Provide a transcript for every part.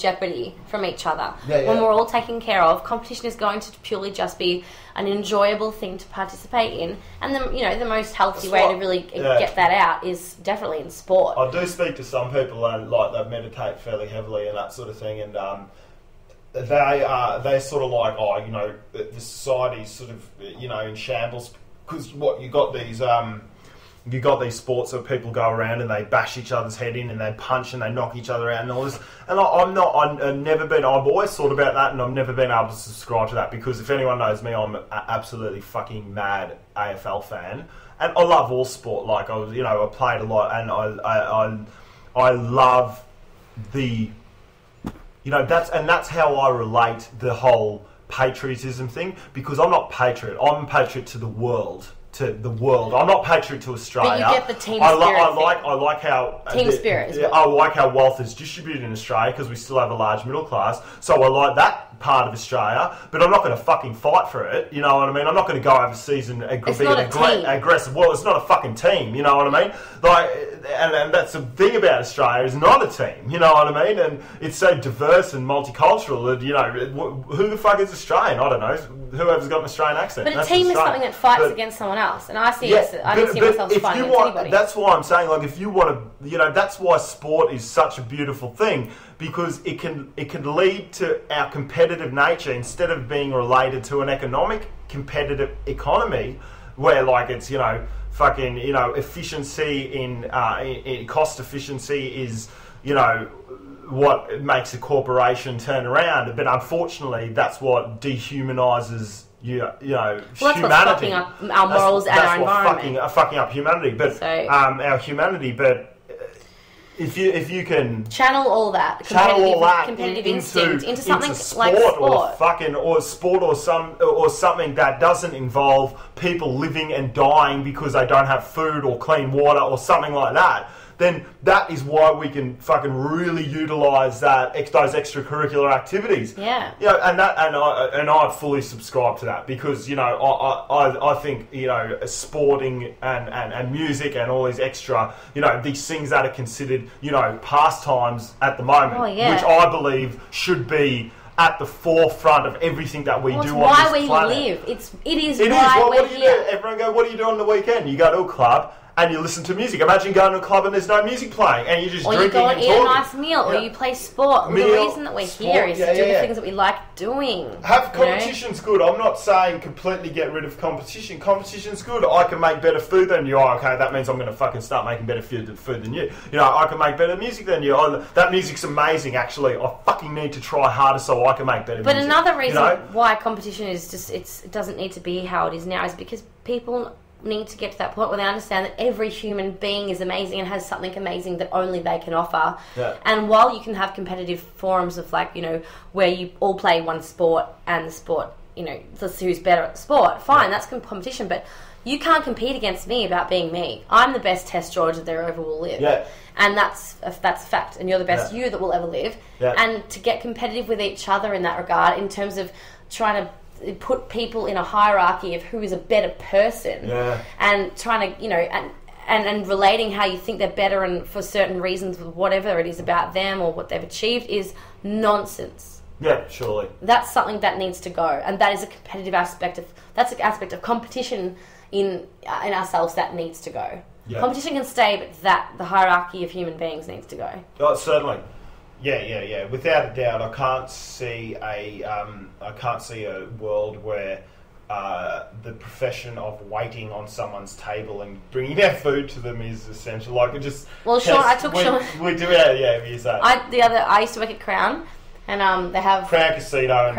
jeopardy from each other. Yeah. When we're all taken care of, competition is going to purely just be an enjoyable thing to participate in, and the most healthy way to really get that out is definitely in sport. I do speak to some people and they meditate fairly heavily and that sort of thing, and they're sort of like, the society's sort of in shambles, because you got these sports where people go around and they bash each other's head in and they punch and they knock each other out and all this. And I've always thought about that, and I've never been able to subscribe to that, because if anyone knows me, I'm an absolutely fucking mad AFL fan, and I love all sport. Like I played a lot, and I love the. That's how I relate the whole patriotism thing, because I'm not patriot. I'm a patriot to the world. I'm not patriot to Australia. But you get the team spirit. I like how team spirit as well. I like how wealth is distributed in Australia, because we still have a large middle class. So I like that part of Australia, but I'm not going to fucking fight for it. You know what I mean? I'm not going to go overseas and be aggressive. Well, it's not a fucking team. You know what I mean? And that's the thing about Australia, is not a team. You know what I mean? And it's so diverse and multicultural that who the fuck is Australian? I don't know. Whoever's got an Australian accent. But a team is something that fights against someone else, and I don't see myself fighting against anybody. That's why I'm saying, if you want to, that's why sport is such a beautiful thing, because it can lead to our competitive nature, instead of being related to an economic competitive economy where it's efficiency in cost efficiency is what makes a corporation turn around. But unfortunately, that's what dehumanises humanity. That's what's fucking up our morals and our environment. That's fucking up humanity, but our humanity. But if you can channel all that competitive instinct into something sport, like sport, or something that doesn't involve people living and dying because they don't have food or clean water or something like that, then that is why we can fucking really utilise those extracurricular activities. Yeah. And I fully subscribe to that, because I think sporting and music and all these extra these things that are considered pastimes at the moment, which I believe should be at the forefront of everything that we do on this planet. It's why we live. It is why we're here. Everyone go, what do you do on the weekend? You go to a club and you listen to music. Imagine going to a club and there's no music playing, and you just drinking and talking. Or you go and eat a nice meal, or you play sport. The reason that we're here is to do the things that we like doing. Competition's good. I'm not saying completely get rid of competition. Competition's good. I can make better food than you. Okay, that means I'm going to fucking start making better food than you. I can make better music than you. That music's amazing, actually. I fucking need to try harder so I can make better music. But another reason why competition is it doesn't need to be how it is now is because people need to get to that point where they understand that every human being is amazing and has something amazing that only they can offer. Yeah. And while you can have competitive forums of where you all play one sport and the sport, who's better at sport, fine, that's competition, but you can't compete against me about being me. I'm the best Tess George that there ever will live. Yeah. And that's a fact, and you're the best you that will ever live. Yeah. And to get competitive with each other in that regard, in terms of trying to put people in a hierarchy of who is a better person, and trying to and relating how you think they're better and for certain reasons with whatever it is about them or what they've achieved is nonsense. Yeah, surely. That's something that needs to go, and that is a competitive aspect of of competition in ourselves that needs to go. Yeah. Competition can stay, but the hierarchy of human beings needs to go. Oh, certainly. Yeah. Without a doubt, I can't see a world where the profession of waiting on someone's table and bringing their food to them is essential. Sean, We do, you say. I used to work at Crown, and they have Crown Casino in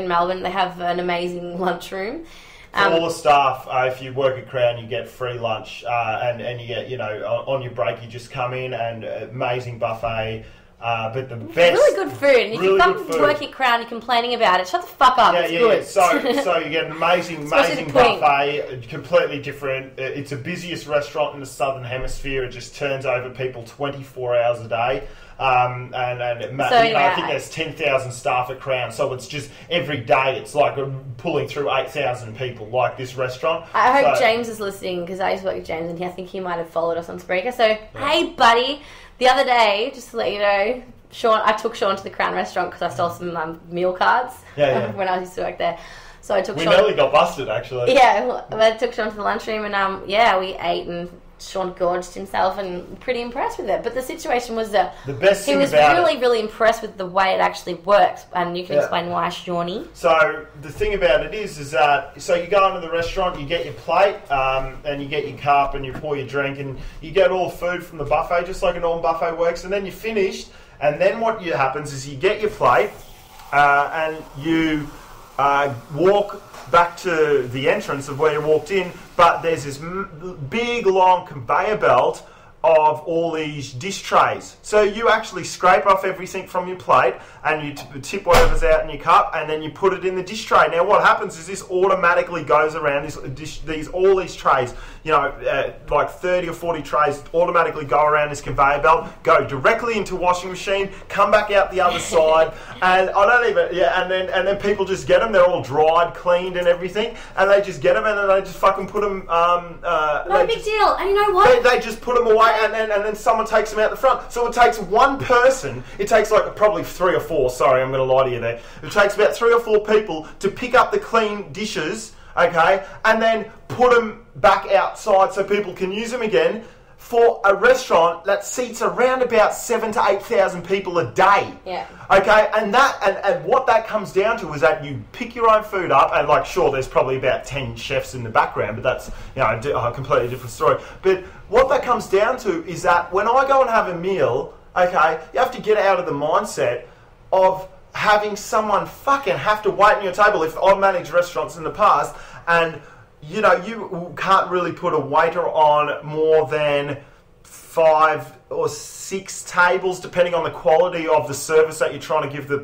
Melbourne. They have an amazing lunchroom. For all the staff, if you work at Crown, you get free lunch, and you get on your break you just come in and amazing buffet. But the best, really good food. And if you come to work at Crown, you're complaining about it. Shut the fuck up. It's good. So you get an amazing buffet, completely different. It's the busiest restaurant in the Southern Hemisphere. It just turns over people 24 hours a day. I think there's 10,000 staff at Crown, so it's just every day it's like pulling through 8,000 people, like this restaurant. I hope James is listening, because I used to work with James and I think he might have followed us on Spreaker. So, hey buddy, the other day, just to let you know, I took Shaun to the Crown restaurant because I stole some meal cards when I used to work there. So I took Shaun. We nearly got busted, actually. Yeah, I took Shaun to the lunchroom and we ate and Shaun gorged himself and pretty impressed with it. But the situation was that the best thing he was really impressed with the way it actually works, and you can explain why, Shawnee. So the thing about it is that so you go into the restaurant, you get your plate, and you get your cup, and you pour your drink, and you get all food from the buffet, just like a normal buffet works. And then you're finished, and then what happens is you get your plate, and you walk back to the entrance of where you walked in, but there's this big long conveyor belt of all these dish trays. So you actually scrape off everything from your plate and you tip whatever's out in your cup and then you put it in the dish tray. Now what happens is this automatically goes around, all these trays, like 30 or 40 trays automatically go around this conveyor belt, go directly into washing machine, come back out the other side, and I don't even, and then people just get them, they're all dried, cleaned and everything, and they just get them and then they just fucking put them, no big deal, and you know what? They just put them away and then someone takes them out the front. So it takes one person, it takes like probably 3 or 4, sorry, I'm going to lie to you there. It takes about 3 or 4 people to pick up the clean dishes, okay, and then put them back outside so people can use them again for a restaurant that seats around about 7,000 to 8,000 people a day. Yeah. Okay, and what that comes down to is that you pick your own food up, and like, sure, there's probably about 10 chefs in the background, but that's a completely different story. But what that comes down to is that when I go and have a meal, okay, you have to get out of the mindset of having someone fucking have to wait on your table. If I've managed restaurants in the past, and you can't really put a waiter on more than 5 or 6 tables, depending on the quality of the service that you're trying to give the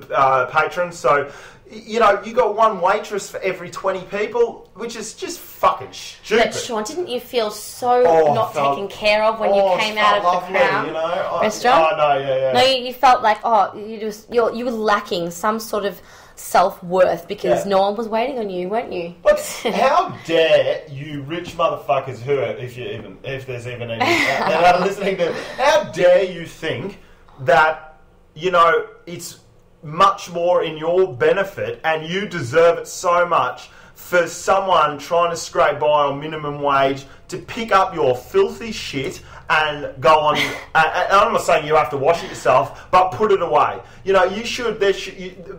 patrons. So, you got one waitress for every 20 people, which is just fucking stupid. But Shaun, didn't you feel so taken care of when you came out of the Crown restaurant? Oh no, yeah. No, you felt like you were lacking some sort of self-worth because no one was waiting on you, weren't you? But how dare you rich motherfuckers who are, if there's even any that are listening to, how dare you think that it's much more in your benefit and you deserve it so much for someone trying to scrape by on minimum wage to pick up your filthy shit and go on. And I'm not saying you have to wash it yourself, but put it away.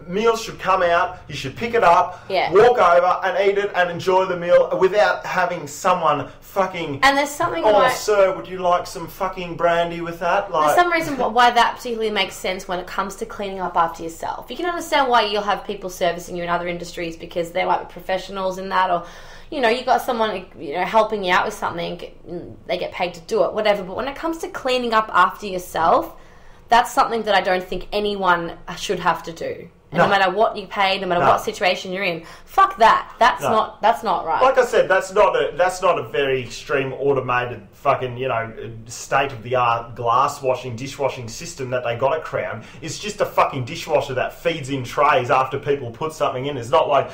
Meals should come out. You should pick it up, walk over and eat it and enjoy the meal without having someone fucking. And there's something. Sir, would you like some fucking brandy with that? There's some reason why that particularly makes sense when it comes to cleaning up after yourself. You can understand why you'll have people servicing you in other industries because they might be professionals in that, or you got someone helping you out with something, they get paid to do it, whatever. But when it comes to cleaning up after yourself, that's something that I don't think anyone should have to do. And no matter what you pay, no matter what situation you're in, fuck that. That's not right. Like I said, that's not a very extreme automated fucking state of the art glass washing, dishwashing system that they got at Crown. It's just a fucking dishwasher that feeds in trays after people put something in. It's not like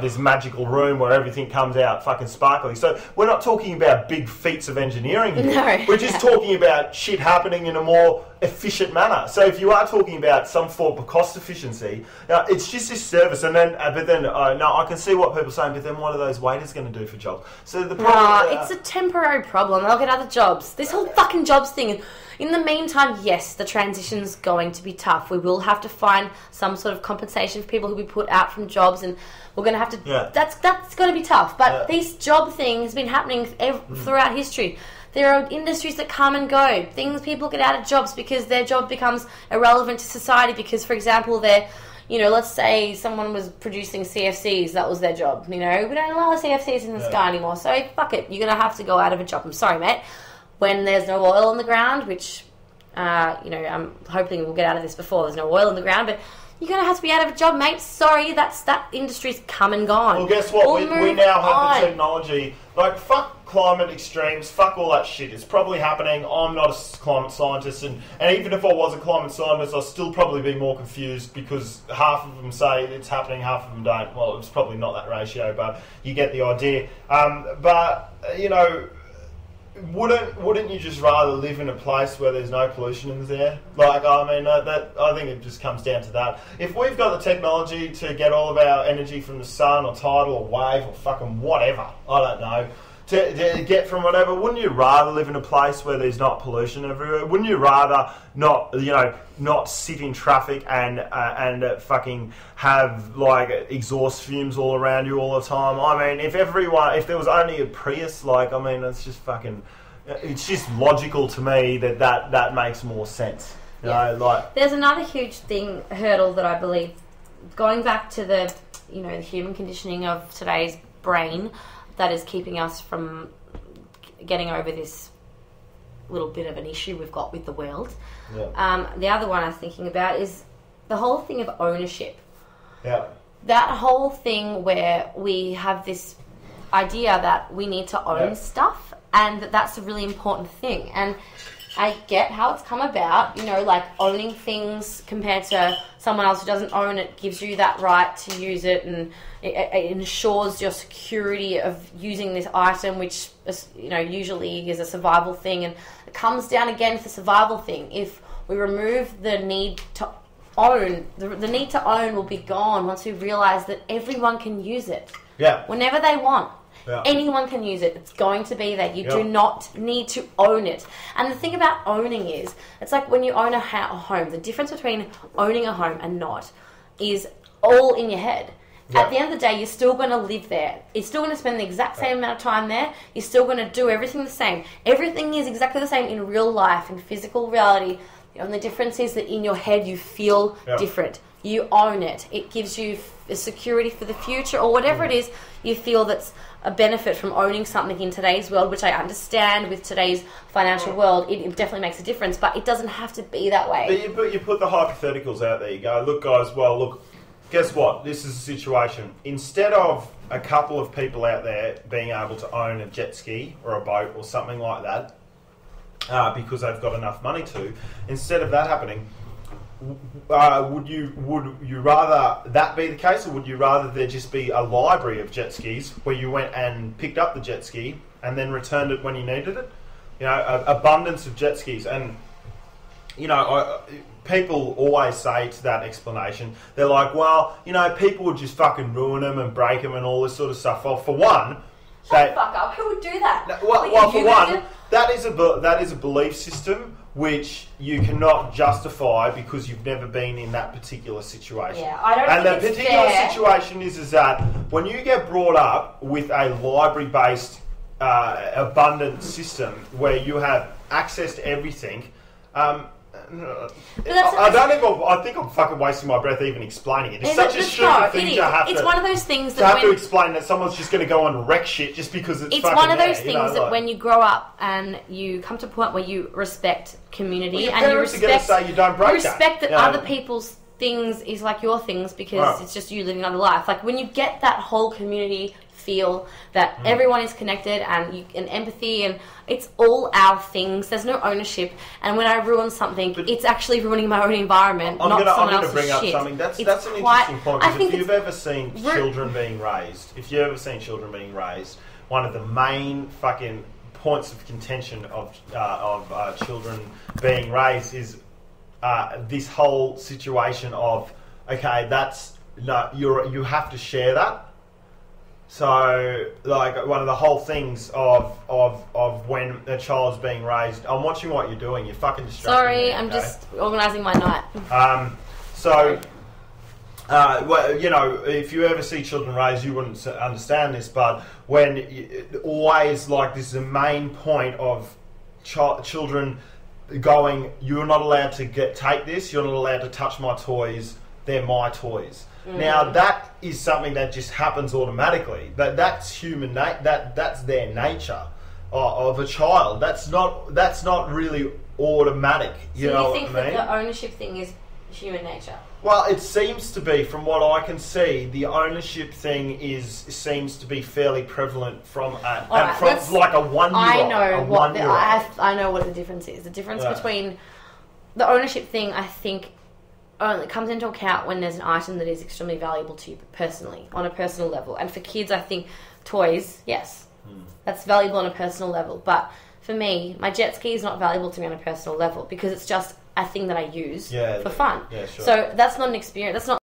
this magical room where everything comes out fucking sparkly. So we're not talking about big feats of engineering here. No. We're just talking about shit happening in a more efficient manner. So if you are talking about some form of cost efficiency, it's just this service, and then I can see what people are saying, but then what are those waiters going to do for jobs? So the problem, it's a temporary problem. They'll get other jobs. This whole fucking jobs thing. In the meantime, yes, the transition's going to be tough. We will have to find some sort of compensation for people who we put out from jobs, and we're going to have to. Yeah. That's going to be tough. But this job thing has been happening throughout history. There are industries that come and go. People get out of jobs because their job becomes irrelevant to society. Because, for example, they're, let's say someone was producing CFCs, that was their job. We don't allow CFCs in the sky anymore. So, fuck it, you're going to have to go out of a job. I'm sorry, mate. When there's no oil on the ground, which, I'm hoping we'll get out of this before there's no oil on the ground, but you're going to have to be out of a job, mate. Sorry, that industry's come and gone. Well, guess what? We now have the technology. Like, fuck climate extremes, fuck all that shit. It's probably happening. I'm not a climate scientist, and even if I was a climate scientist, I'd still probably be more confused because half of them say it's happening, half of them don't. Well, it's probably not that ratio, but you get the idea. wouldn't you just rather live in a place where there's no pollution in there? Like, I mean, I think it just comes down to that. If we've got the technology to get all of our energy from the sun or tidal or wave or fucking whatever, I don't know, to get from whatever, wouldn't you rather live in a place where there's not pollution everywhere? Wouldn't you rather not sit in traffic and fucking have like exhaust fumes all around you all the time? I mean, if there was only a Prius, like, I mean, it's just logical to me that makes more sense. You know, like, there's another huge hurdle that I believe, going back to the human conditioning of today's brain, that is keeping us from getting over this little bit of an issue we've got with the world. Yeah. The other one I'm thinking about is the whole thing of ownership. Yeah. That whole thing where we have this idea that we need to own stuff, and that's a really important thing. And I get how it's come about, like owning things compared to someone else who doesn't own it gives you that right to use it, and it ensures your security of using this item, which usually is a survival thing, and it comes down again to the survival thing. If we remove the need to own, the need to own will be gone once we realise that everyone can use it. Yeah. Whenever they want. Yeah. Anyone can use it. It's going to be there. You do not need to own it. And the thing about owning is, it's like when you own a home, the difference between owning a home and not is all in your head. At the end of the day, you're still going to live there. You're still going to spend the exact same amount of time there. You're still going to do everything the same. Everything is exactly the same in real life, in physical reality. The only difference is that in your head you feel different. You own it. It gives you a security for the future, or whatever it is you feel that's a benefit from owning something in today's world, which I understand with today's financial world, it definitely makes a difference, but it doesn't have to be that way. But you put the hypotheticals out there. You go, look, guys, guess what? This is a situation. Instead of a couple of people out there being able to own a jet ski or a boat or something like that, because they've got enough money to, instead of that happening, would you rather that be the case, or would you rather there just be a library of jet skis where you went and picked up the jet ski and then returned it when you needed it? Abundance of jet skis. And people always say to that explanation, they're like, well, people would just fucking ruin them and break them and all this sort of stuff. Well, for one, shut the fuck up. Who would do that? Well, for one, that is a belief system which you cannot justify because you've never been in that particular situation. Yeah, I don't think the it's particular fair. situation is that when you get brought up with a library-based abundant system where you have access to everything, I think I'm fucking wasting my breath even explaining it. It's such a stupid thing to have to... It's one of those things that to explain that someone's just going to go and wreck shit just because it's fucking one of those there, things that when you grow up and you come to a point where you respect community your and you parents are going to say you don't break that other people's things is like your things because it's just you living another life. Like when you get that whole community feel that everyone is connected and empathy and it's all our things. There's no ownership. And when I ruin something, it's actually ruining my own environment, not someone else's shit. I'm going to bring up something. That's an interesting point. Because if you've ever seen children being raised, one of the main fucking points of contention of children being raised is this whole situation of, okay, you have to share that. So, like, one of the whole things of when a child's being raised, I'm watching what you're doing. You're fucking distracting Sorry, me, I'm just organising my night. If you ever see children raised, you wouldn't understand this, but when always, like, this is a main point of children going, you're not allowed to take this, you're not allowed to touch my toys, they're my toys. Now that is something that just happens automatically. That's human. That's their nature of a child. That's not really automatic. You know what I mean? So you think that the ownership thing is human nature? Well, it seems to be, from what I can see, the ownership thing seems to be fairly prevalent from like a 1-year-old. I know what the difference is. The difference between the ownership thing, I think, only comes into account when there's an item that is extremely valuable to you personally, on a personal level. And for kids, I think toys, yes, that's valuable on a personal level. But for me, my jet ski is not valuable to me on a personal level because it's just a thing that I use for fun. Yeah, sure. So that's not an experience. That's not